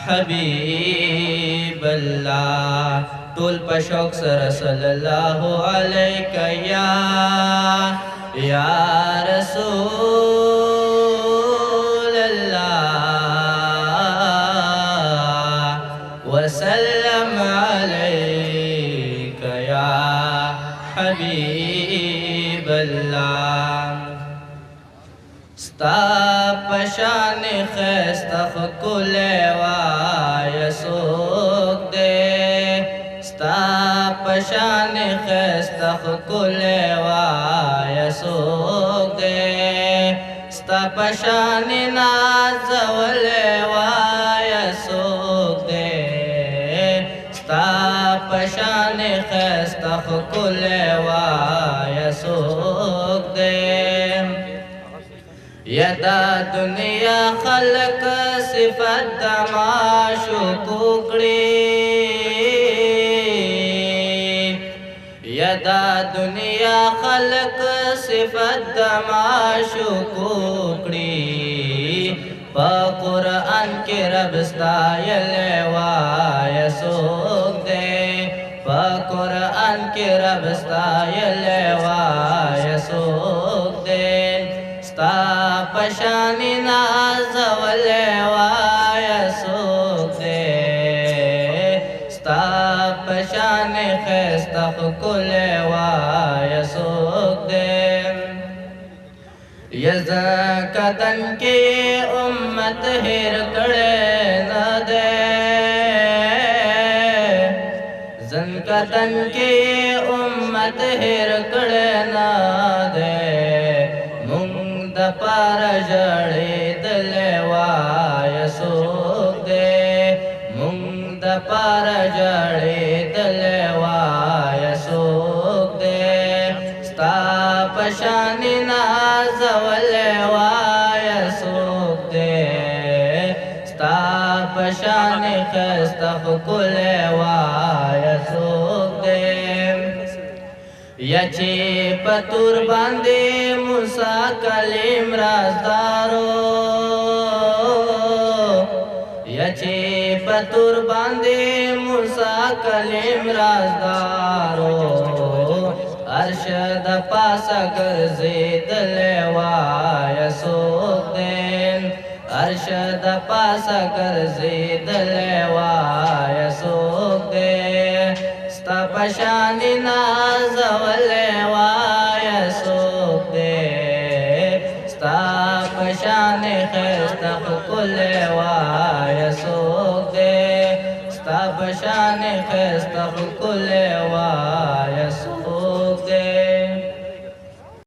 حبیب اللہ طول پشوق سر صلی اللہ علیکہ یا رسول اللہ وسلم علیکہ یا حبیب اللہ ستا پشان خیستا خکل وای سوک دے ستا پشان خیستا خکل وای سوک دے ستا پشان نازول وای سوک دے ستا پشان خیستا خکل وای سوک دے یدا دنیا خلق صفت دماشو کړي یدا دنیا خلق صفت دماشو کړي په قرآن کې رب ستایل وای سوک دې په قرآن کې رب ستایل وای سوک دې ستا پشانی نازول وای سوک دے ستا پشانی خیستا خکل وای سوک دے یزکتن کی امت ہیر کڑے نہ دے زنکتن کی امت ہیر کڑے نہ دے پار جڑے دل وای سوک دے مونگ د پار جڑے دل وای سوک دے ستا پشانی نازول وای سوک دے ستا پشانی خستا خکل وای سوک دے یچی پتور باندے موسیٰ کلیم رازدارو یچی پتور باندے موسیٰ کلیم رازدارو ارشد پاسا گرزی دل وای سوک دین ارشد پاسا گرزی دل وای سوک دین ستا پشانی نازول وای سوک دے ستا پشانی خیستا خکل وای سوک دے ستا پشانی خیستا خکل وای